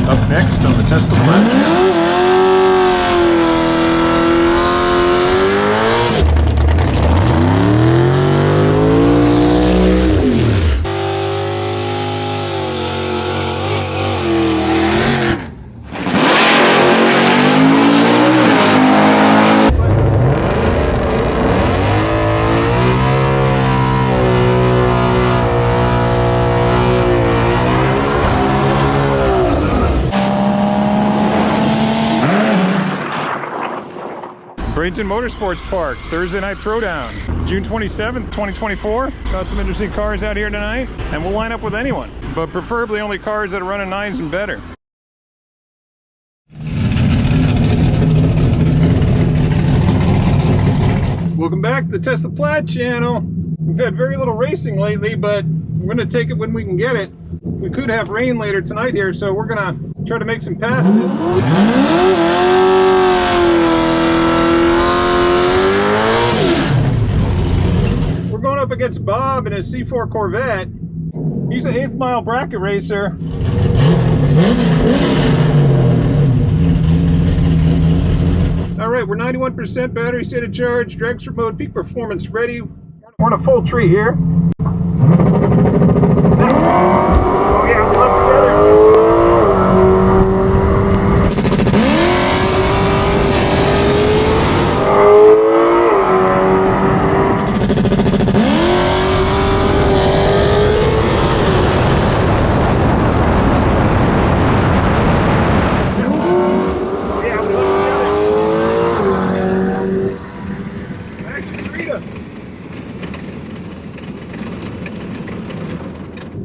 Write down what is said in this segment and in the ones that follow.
Up next on the Tesla Plaid. Bradenton Motorsports Park, Thursday night throwdown, June 27th, 2024. Got some interesting cars out here tonight, and we'll line up with anyone, but preferably only cars that are running 9s and better. Welcome back to the Tesla Plaid channel. We've had very little racing lately, but we're going to take it when we can get it. We could have rain later tonight here, so we're going to try to make some passes. Going up against Bob in his C4 Corvette. He's an 8th mile bracket racer. All right, we're 91% battery state of charge, Dragstrip mode, peak performance ready. We're in a full tree here. Oh yeah, we love together.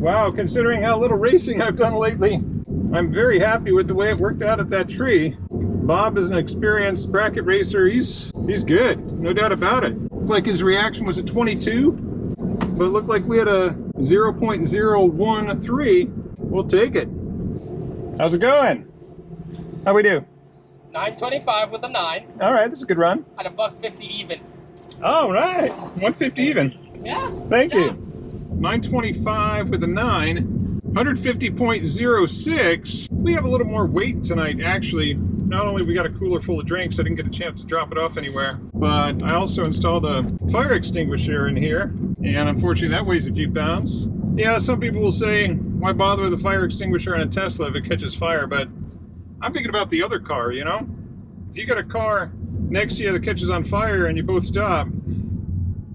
Wow, considering how little racing I've done lately, I'm very happy with the way it worked out at that tree. Bob is an experienced bracket racer. He's good, no doubt about it. Looked like his reaction was a 22, but it looked like we had a 0.013. We'll take it. How's it going? How we do? 925 with a 9. All right, that's a good run. At a $150 even. All right, 150 even. Yeah. Thank you. 925 with a 9, 150.06. We have a little more weight tonight, actually. Not only we got a cooler full of drinks, I didn't get a chance to drop it off anywhere, but I also installed a fire extinguisher in here, and unfortunately that weighs a few pounds. Yeah, some people will say, why bother with a fire extinguisher on a Tesla if it catches fire, but I'm thinking about the other car, you know? If you got a car next to you that catches on fire and you both stop,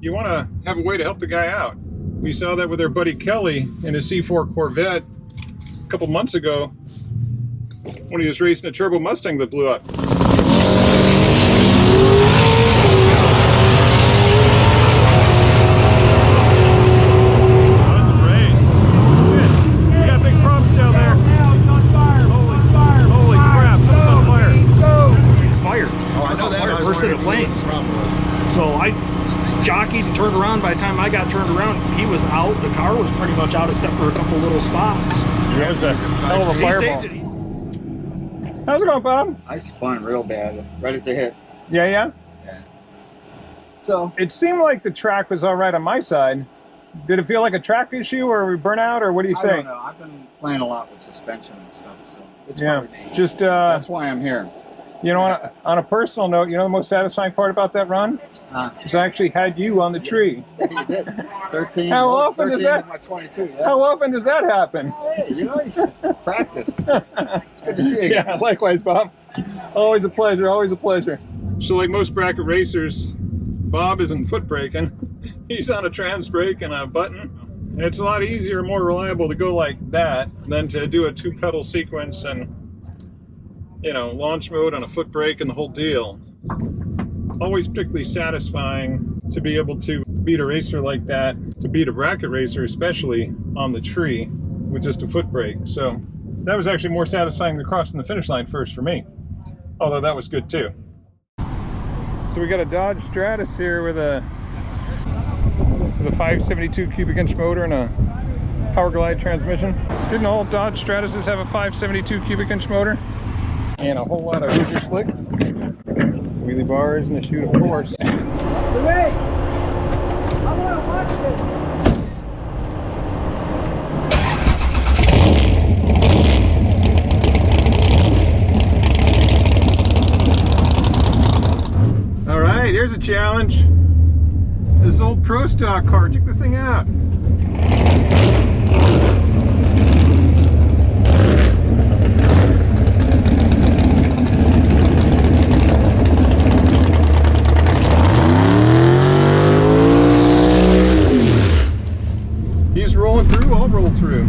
you want to have a way to help the guy out. We saw that with our buddy Kelly in his C4 Corvette a couple months ago when he was racing a turbo Mustang that blew up. Jockeyed and turned around. By the time I got turned around, he was out. The car was pretty much out except for a couple little spots. That was a hell of a fireball. How's it going, Bob? I spun real bad right at the hit. Yeah? Yeah. So it seemed like the track was all right on my side. Did it feel like a track issue or burnout, or what do you say? I don't know. I've been playing a lot with suspension and stuff, so it's probably just that's why I'm here. You know, on a personal note, you know the most satisfying part about that run? Is I actually had you on the tree. Yeah, you did. 13. How often does that? My 22. Yeah. How often does that happen? Hey, you know, you practice. It's good to see you again. Yeah, likewise, Bob. Always a pleasure. Always a pleasure. So, like most bracket racers, Bob isn't foot braking. He's on a trans brake and a button. It's a lot easier and more reliable to go like that than to do a 2-pedal sequence and, you know, launch mode on a foot brake and the whole deal. Always particularly satisfying to be able to beat a racer like that, to beat a bracket racer, especially on the tree with just a foot brake. So that was actually more satisfying than crossing the finish line first for me, although that was good too. So we got a Dodge Stratus here with a 572 cubic inch motor and a Power Glide transmission. Didn't all Dodge Stratuses have a 572 cubic inch motor? And a whole lot of Hoosier slick, wheelie bars, and a chute, of course. Wait! I want to watch this! challenge. This old Pro Stock car. Check this thing out. He's rolling through, I'll roll through.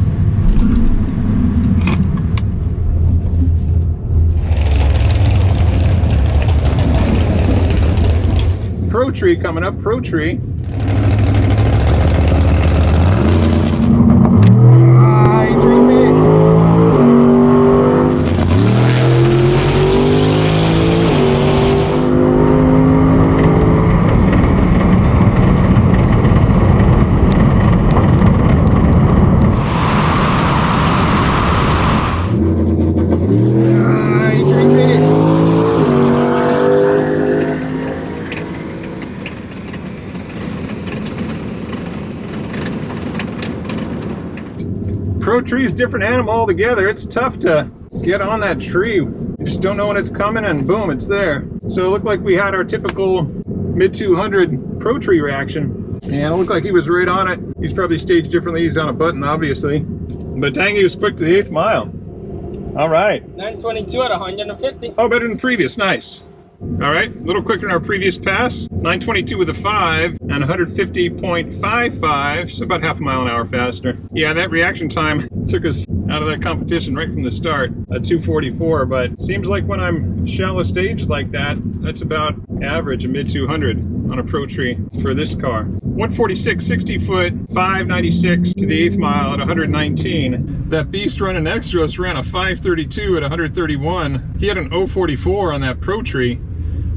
Pro Tree coming up, Pro Tree. Pro Tree's a different animal altogether. It's tough to get on that tree. You just don't know when it's coming and boom, it's there. So it looked like we had our typical mid-200 Pro Tree reaction. And it looked like he was right on it. He's probably staged differently. He's on a button, obviously. But dang, he was quick to the 8th mile. All right. 922 at 150. Oh, better than previous. Nice. All right, a little quicker than our previous pass. 922 with a 5 and 150.55, so about half a mile an hour faster. Yeah, that reaction time took us out of that competition right from the start at 244, but seems like when I'm shallow staged like that, that's about average, a mid-200 on a Pro Tree for this car. 146, 60 foot, 596 to the 8th mile at 119. That beast running next to us ran a 532 at 131. He had an 044 on that Pro Tree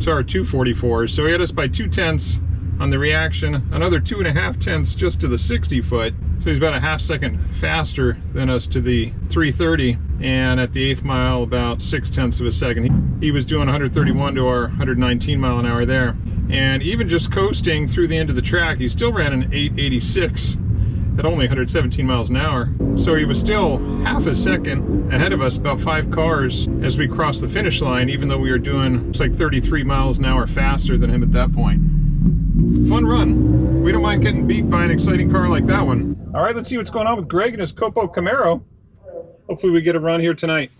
to our 244, so he had us by 2/10 on the reaction, another 2.5 tenths just to the 60 foot. So he's about a half second faster than us to the 330, and at the 8th mile about 6/10 of a second. He was doing 131 to our 119 mile an hour there. And even just coasting through the end of the track, he still ran an 886 at only 117 miles an hour. So he was still half a second ahead of us, about 5 cars as we crossed the finish line, even though we were doing like 33 miles an hour faster than him at that point. Fun run. We don't mind getting beat by an exciting car like that one. All right, let's see what's going on with Greg and his COPO Camaro. Hopefully we get a run here tonight.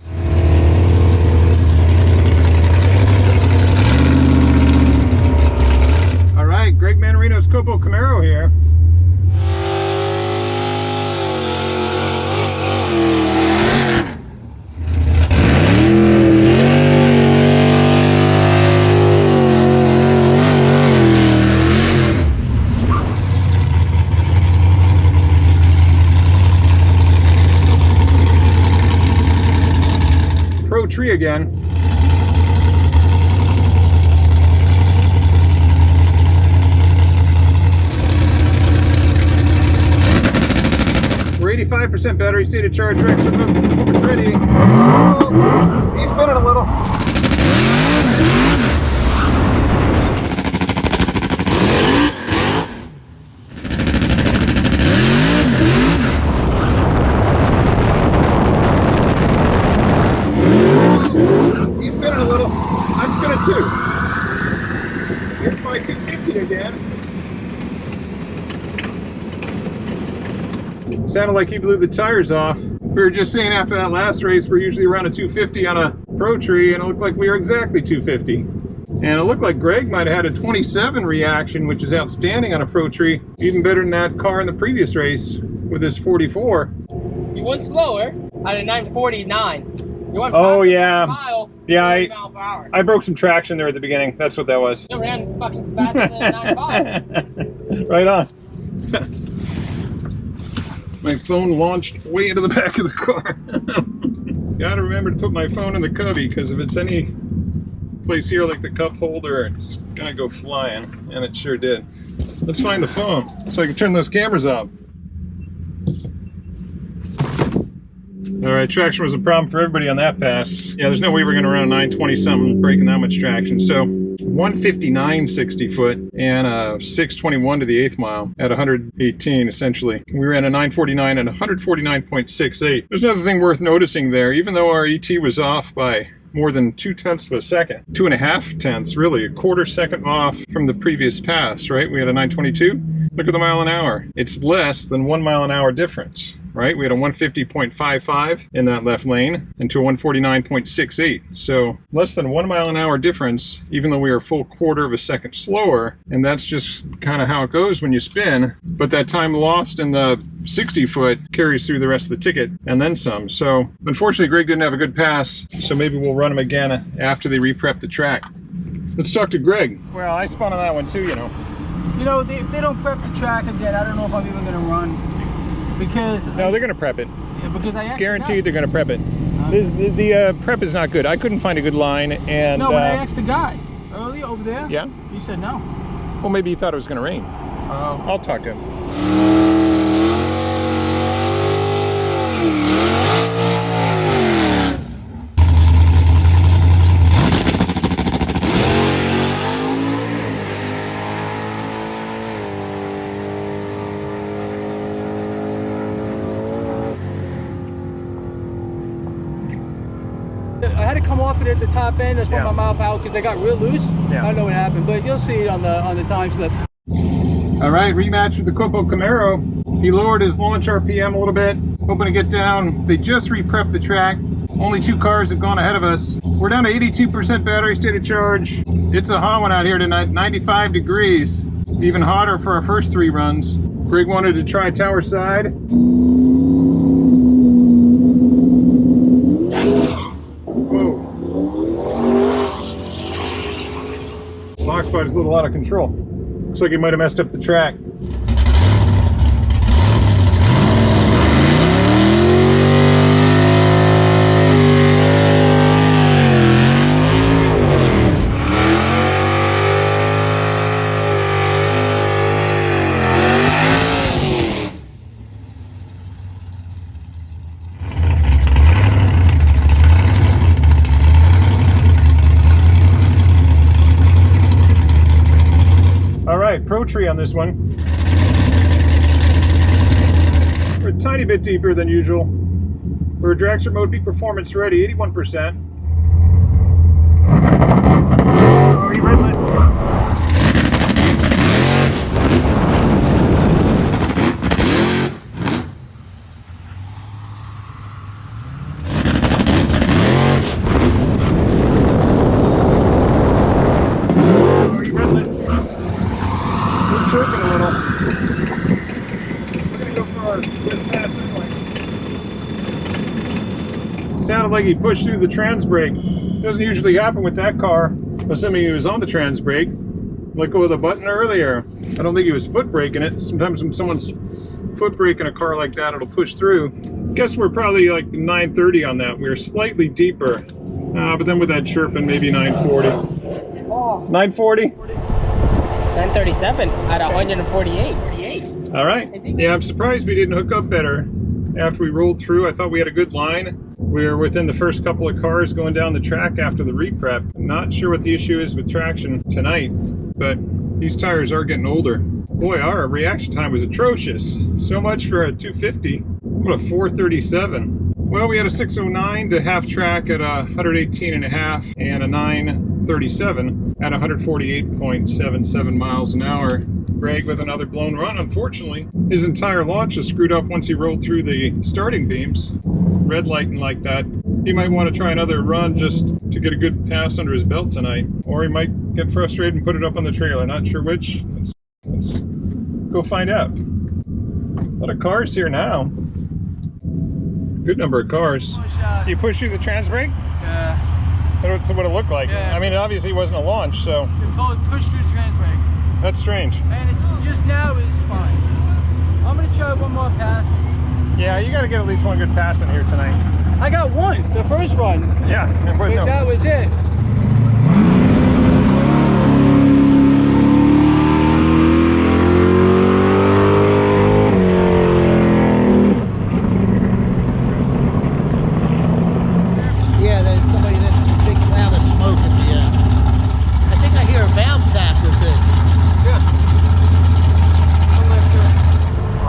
All right, Greg Mannarino's COPO Camaro here. Pro Tree again. We're 85% battery state of charge. Dragstrip ready. Oh, he's spinning a little. He's spinning a little. I'm spinning too. Here's my 250 again. Sounded like he blew the tires off. We were just saying after that last race, we're usually around a 250 on a Pro Tree, and it looked like we were exactly 250. And it looked like Greg might have had a 27 reaction, which is outstanding on a Pro Tree, even better than that car in the previous race with his 44. You went slower at a 949. You went Oh yeah, mile, yeah. mile per hour. I broke some traction there at the beginning. That's what that was. You ran fucking faster than 95. Right on. My phone launched way into the back of the car. Gotta remember to put my phone in the cubby, because if it's any place here like the cup holder, it's gonna go flying, and it sure did. Let's find the phone so I can turn those cameras off. All right, traction was a problem for everybody on that pass. Yeah, there's no way we're gonna run a 920 something breaking that much traction. So 159 60 foot and a 621 to the 8th mile at 118 essentially. We ran a 949 and 149.68. There's another thing worth noticing there. Even though our ET was off by more than 0.2 of a second. 2.5 tenths, really, a quarter second off from the previous pass, right? We had a 922. Look at the mile an hour. It's less than 1 mile an hour difference, right? We had a 150.55 in that left lane into a 149.68. So less than 1 mile an hour difference, even though we are a full quarter of a second slower. And that's just kind of how it goes when you spin. But that time lost in the 60 foot carries through the rest of the ticket and then some. So unfortunately, Greg didn't have a good pass. So maybe we'll run him again after they re-prep the track. Let's talk to Greg. Well, I spun on that one too, you know. You know, if they don't prep the track again, I don't know if I'm even going to run. Because... No, they're going to prep it. Yeah, because I actually... Guaranteed they're going to prep it. The prep is not good. I couldn't find a good line, and... No, when I asked the guy earlier over there, yeah, he said no. Well, maybe he thought it was going to rain. Oh. I'll talk to him. I had to come off it at the top end. That's why my mile power, because they got real loose. Yeah. I don't know what happened, but you'll see it on the time slip. All right, rematch with the COPO Camaro. He lowered his launch RPM a little bit, hoping to get down. They just re-prepped the track. Only 2 cars have gone ahead of us. We're down to 82% battery state of charge. It's a hot one out here tonight, 95 degrees. Even hotter for our first 3 runs. Greg wanted to try tower side. Foxbody's a little out of control. Looks like he might have messed up the track. Pro tree on this one. We're a tiny bit deeper than usual. For a Dragstrip mode, peak performance ready, 81%. Oh, he red lit. Chirping a little. We're gonna go for our just pass anyway. Sounded like he pushed through the trans brake. Doesn't usually happen with that car, assuming he was on the trans brake. Let go of the button earlier. I don't think he was foot braking it. Sometimes when someone's foot braking a car like that, it'll push through. Guess we're probably like 930 on that. We were slightly deeper, but then with that chirping, maybe 940. Oh. 940. 937 at 148. All right. Yeah, I'm surprised we didn't hook up better after we rolled through. I thought we had a good line. We were within the first couple of cars going down the track after the re-prep. I'm not sure what the issue is with traction tonight, but these tires are getting older. Boy, our reaction time was atrocious. So much for a 250. What a 437. Well, we had a 609 to half track at 118.5 and a 937 at 148.77 miles an hour. Greg with another blown run. Unfortunately, his entire launch was screwed up once he rolled through the starting beams. Red lighting like that. He might want to try another run just to get a good pass under his belt tonight. Or he might get frustrated and put it up on the trailer. Not sure which. Let's go find out. A lot of cars here now. Good number of cars. You push through the trans brake? Yeah. That's what it looked like. Yeah. I mean, it obviously wasn't a launch, so. It pushed through the trans brake. That's strange. And it just now is fine. I'm going to try one more pass. Yeah, you got to get at least one good pass in here tonight. I got one, the first run. Yeah. But No. that was it. Yeah, there's somebody that's a big cloud of smoke at the end. I think I hear a valve tap with it.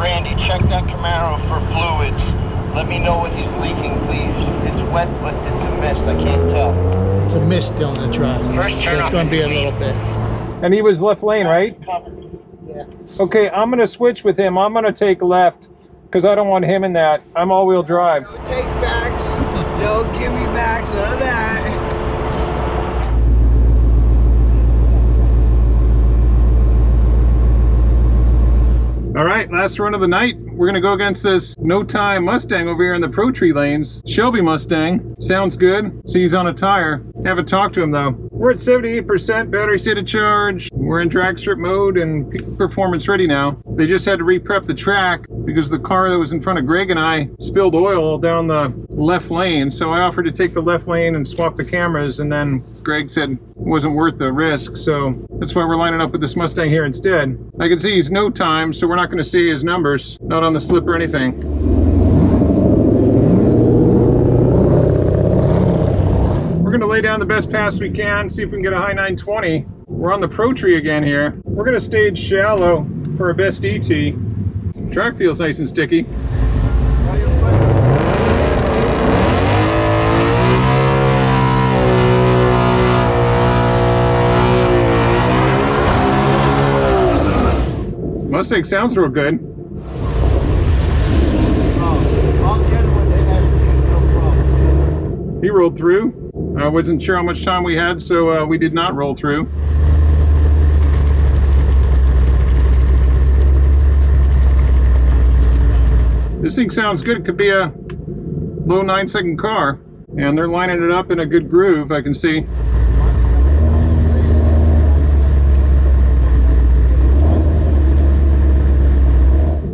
Randy, check that Camaro for fluids. Let me know when he's leaking, please. It's wet, but it's a mist. I can't tell. It's a mist on the drive. So it's going to be a little bit. And he was left lane, right? Yeah. Okay, I'm gonna switch with him. I'm gonna take left because I don't want him in that. I'm all-wheel drive. No take backs. No give me backs. None of that. All right, last run of the night. We're gonna go against this no time Mustang over here in the Pro Tree lanes. Shelby Mustang, sounds good. Sees on a tire. Haven't talked to him though. We're at 78% battery state of charge. We're in Dragstrip mode and peak performance ready now. They just had to re-prep the track because the car that was in front of Greg and I spilled oil down the left lane. So I offered to take the left lane and swap the cameras, and then Greg said it wasn't worth the risk. So that's why we're lining up with this Mustang here instead. I can see he's no time, so we're not gonna see his numbers, not on the slip or anything. We're gonna lay down the best pass we can, see if we can get a high 920. We're on the Pro Tree again here. We're gonna stage shallow for our best ET. Track feels nice and sticky. Mustang sounds real good. He rolled through. I wasn't sure how much time we had, so we did not roll through. This thing sounds good. It could be a low 9-second car, and they're lining it up in a good groove, I can see.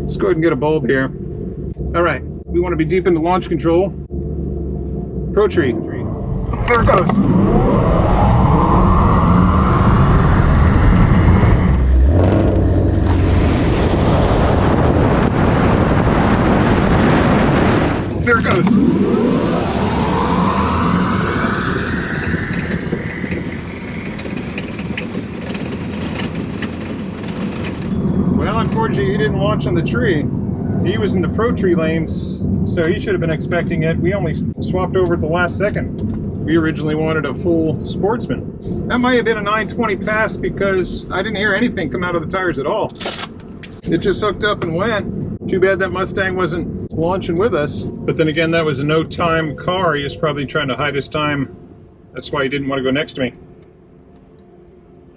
Let's go ahead and get a bulb here. All right, we want to be deep into launch control. Pro Tree. There it goes. There it goes. Well, unfortunately, he didn't launch on the tree. He was in the Pro Tree lanes, so he should have been expecting it. We only swapped over at the last second. We originally wanted a full Sportsman. That might have been a 920 pass because I didn't hear anything come out of the tires at all. It just hooked up and went. Too bad that Mustang wasn't launching with us. But then again, that was a no-time car. He was probably trying to hide his time. That's why he didn't want to go next to me.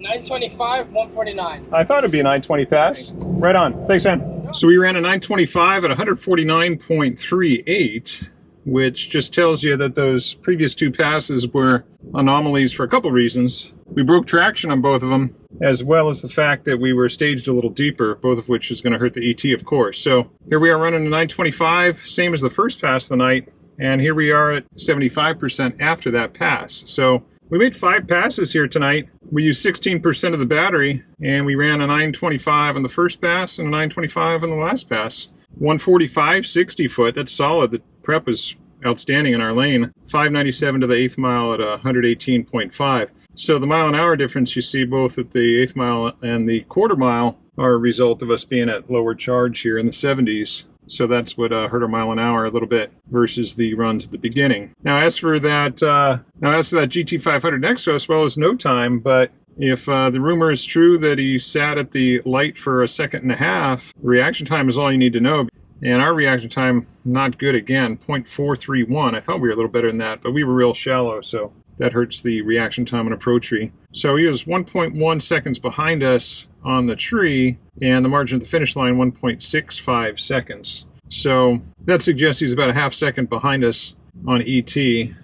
925, 149. I thought it'd be a 920 pass. Right on. Thanks, man. So we ran a 925 at 149.38, which just tells you that those previous two passes were anomalies for a couple reasons. We broke traction on both of them, as well as the fact that we were staged a little deeper, both of which is going to hurt the ET, of course. So here we are running a 925, same as the first pass of the night, and here we are at 75% after that pass. So we made 5 passes here tonight. We used 16% of the battery, and we ran a 925 on the first pass and a 925 on the last pass. 145, 60 foot, that's solid. The prep was outstanding in our lane. 597 to the 8th mile at 118.5. So the mile an hour difference you see both at the 8th mile and the quarter mile are a result of us being at lower charge here in the 70s. So that's what hurt our mile an hour a little bit versus the runs at the beginning. Now as for that GT500 next to us, well, it's no time, but if the rumor is true that he sat at the light for a second and a half, reaction time is all you need to know. And our reaction time, not good again, 0.431. I thought we were a little better than that, but we were real shallow, so that hurts the reaction time on a Pro Tree. So he was 1.1 seconds behind us on the tree, and the margin of the finish line 1.65 seconds. So that suggests he's about a half second behind us on ET.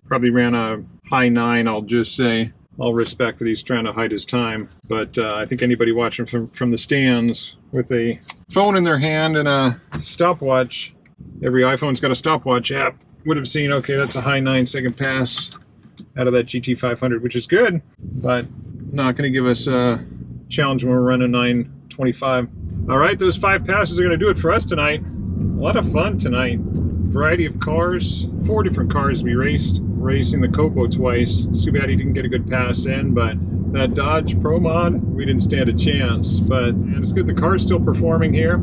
Probably ran a high 9, I'll just say. I'll respect that he's trying to hide his time, but I think anybody watching from the stands with a phone in their hand and a stopwatch, every iPhone's got a stopwatch app, would have seen, okay, that's a high 9-second pass out of that GT500, which is good, but not going to give us a challenge when we're running 925. All right, those 5 passes are going to do it for us tonight. A lot of fun tonight. Variety of cars, 4 different cars we raced. Racing the COPO twice. It's too bad he didn't get a good pass in, but that Dodge Pro Mod, we didn't stand a chance. But and it's good the car's still performing here.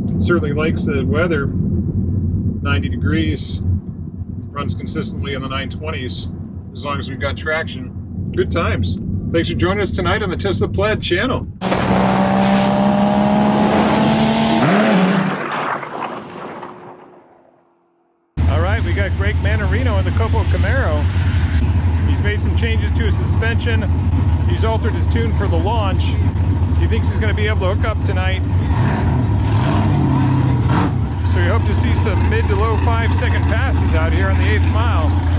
It certainly likes the weather. 90 degrees, runs consistently in the 920s. as long as we've got traction. Good times. Thanks for joining us tonight on the Tesla Plaid channel. All right, we got Greg Mannarino in the COPO Camaro. He's made some changes to his suspension. He's altered his tune for the launch. He thinks he's going to be able to hook up tonight. So we hope to see some mid to low 5-second passes out here on the 8th mile.